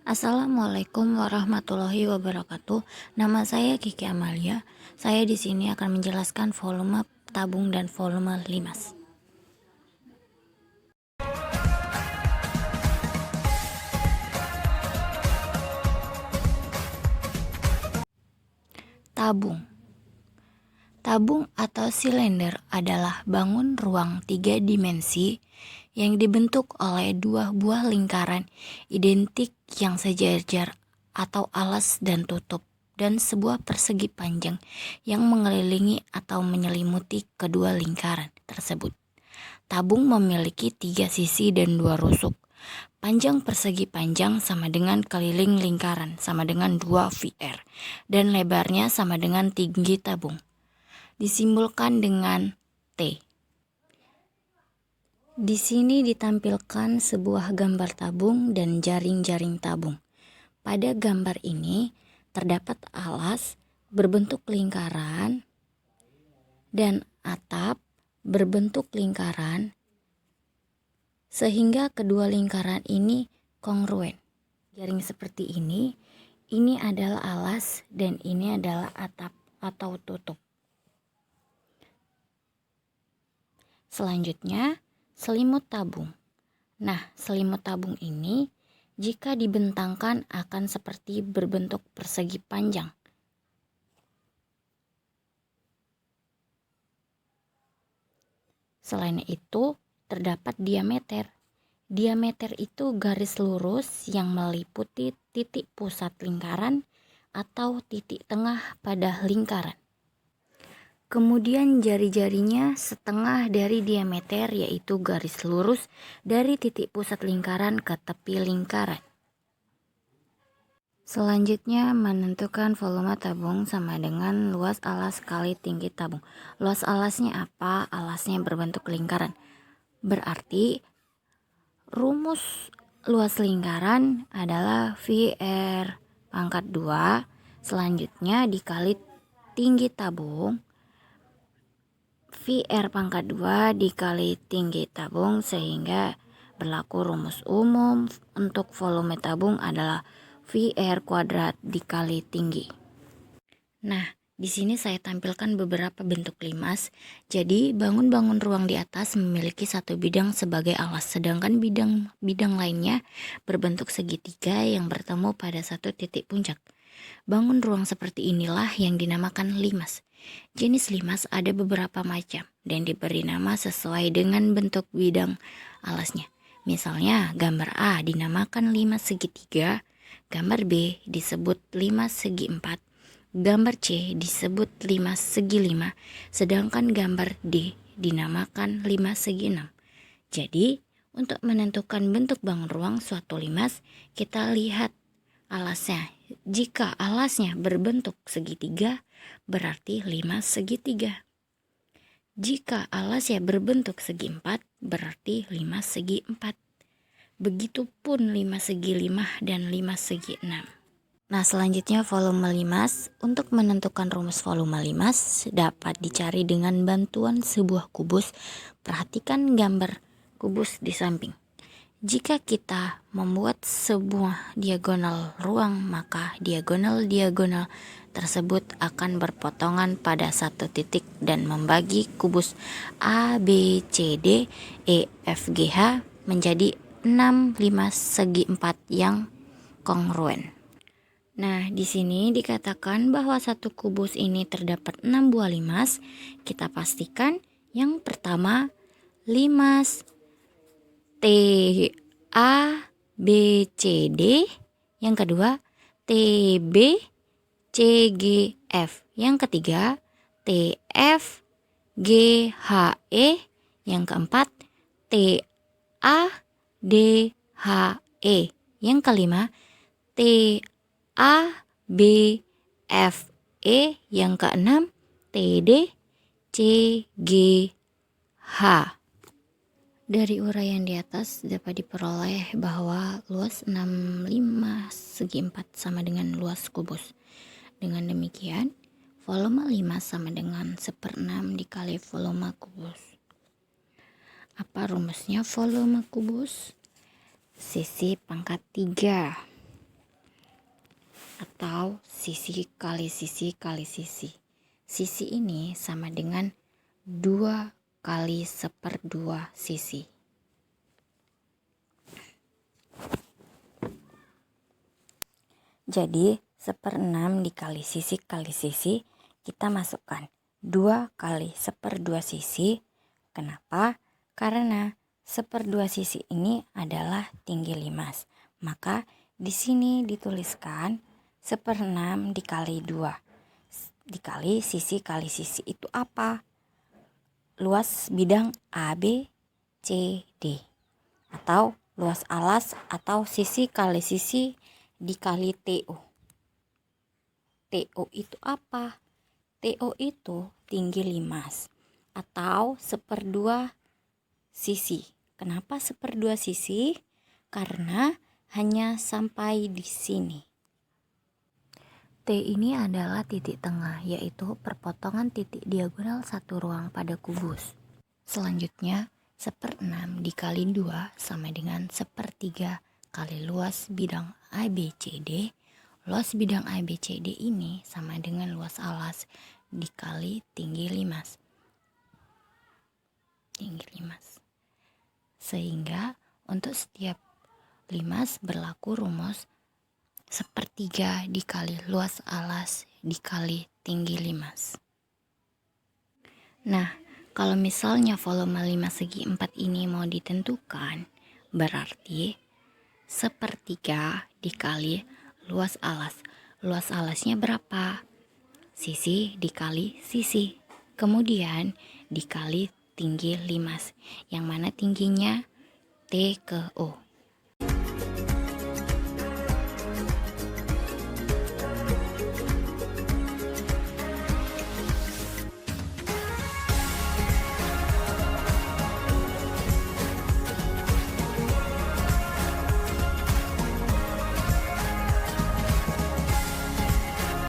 Assalamualaikum warahmatullahi wabarakatuh. Nama saya Kiki Amalia. Saya di sini akan menjelaskan volume tabung dan volume limas. Tabung. Tabung atau silinder adalah bangun ruang 3 dimensi yang dibentuk oleh dua buah lingkaran identik yang sejajar atau alas dan tutup, dan sebuah persegi panjang yang mengelilingi atau menyelimuti kedua lingkaran tersebut. Tabung memiliki 3 sisi dan 2 rusuk. Panjang persegi panjang sama dengan keliling lingkaran sama dengan 2 VR, dan lebarnya sama dengan tinggi tabung. Disimbolkan dengan T. Di sini ditampilkan sebuah gambar tabung dan jaring-jaring tabung. Pada gambar ini terdapat alas berbentuk lingkaran dan atap berbentuk lingkaran, sehingga kedua lingkaran ini kongruen. Jaring seperti ini adalah alas dan ini adalah atap atau tutup. Selanjutnya, selimut tabung. Nah, selimut tabung ini jika dibentangkan akan seperti berbentuk persegi panjang. Selain itu, terdapat diameter. Diameter itu garis lurus yang meliputi titik pusat lingkaran atau titik tengah pada lingkaran. Kemudian jari-jarinya setengah dari diameter, yaitu garis lurus dari titik pusat lingkaran ke tepi lingkaran. Selanjutnya, menentukan volume tabung sama dengan luas alas kali tinggi tabung. Luas alasnya apa? Alasnya berbentuk lingkaran. Berarti rumus luas lingkaran adalah VR pangkat 2 selanjutnya dikali tinggi tabung, VR pangkat 2 dikali tinggi tabung, sehingga berlaku rumus umum untuk volume tabung adalah VR kuadrat dikali tinggi. Nah, di sini saya tampilkan beberapa bentuk limas. Jadi, bangun-bangun ruang di atas memiliki satu bidang sebagai alas, sedangkan bidang lainnya berbentuk segitiga yang bertemu pada satu titik puncak. Bangun ruang seperti inilah yang dinamakan limas. Jenis limas ada beberapa macam dan diberi nama sesuai dengan bentuk bidang alasnya. Misalnya, gambar A dinamakan limas segitiga, gambar B disebut limas segi 4, gambar C disebut limas segi 5, sedangkan gambar D dinamakan limas segi 6. Jadi, untuk menentukan bentuk bangun ruang suatu limas, kita lihat alasnya. Jika alasnya berbentuk segitiga, berarti limas segitiga. Jika alasnya berbentuk segi 4, berarti limas segi 4. Begitupun limas segi 5 dan limas segi 6. Nah, selanjutnya volume limas. Untuk menentukan rumus volume limas dapat dicari dengan bantuan sebuah kubus. Perhatikan gambar kubus di samping. Jika kita membuat sebuah diagonal ruang, maka diagonal-diagonal tersebut akan berpotongan pada satu titik dan membagi kubus A, B, C, D, E, F, G, H menjadi 6 limas segi 4 yang kongruen. Nah, di sini dikatakan bahwa satu kubus ini terdapat 6 buah limas. Kita pastikan yang pertama limas T A B C D, yang kedua T B C G F, yang ketiga T F G H E, yang keempat T A D H E, yang kelima T A B F E, yang keenam T D C G H. Dari uraian di atas dapat diperoleh bahwa luas 6 limas segi 4 sama dengan luas kubus. Dengan demikian, volume limas sama dengan 1/6 dikali volume kubus. Apa rumusnya volume kubus? Sisi pangkat 3. atau sisi kali sisi kali sisi. Sisi ini sama dengan 2 kali 1/2 sisi. Jadi 1/6 dikali sisi kali sisi, kita masukkan 2 kali 1/2 sisi. Kenapa? Karena 1/2 sisi ini adalah tinggi limas. Maka di sini dituliskan 1/6 dikali 2 dikali sisi kali sisi. Itu apa? Luas bidang ABCD, atau luas alas atau sisi kali sisi dikali TO. TO itu apa? TO itu tinggi limas atau 1/2 sisi. Kenapa 1/2 sisi? Karena hanya sampai di sini. T ini adalah titik tengah, yaitu perpotongan titik diagonal satu ruang pada kubus. Selanjutnya, 1/6 dikali 2 sama dengan 1/3 kali luas bidang ABCD. Luas bidang ABCD ini sama dengan luas alas dikali tinggi limas. Sehingga untuk setiap limas berlaku rumus 1/3 dikali luas alas dikali tinggi limas. Nah, kalau misalnya volume limas segi 4 ini mau ditentukan, berarti 1/3 dikali luas alas. Luas alasnya berapa? Sisi dikali sisi. Kemudian dikali tinggi limas. Yang mana tingginya? T ke O.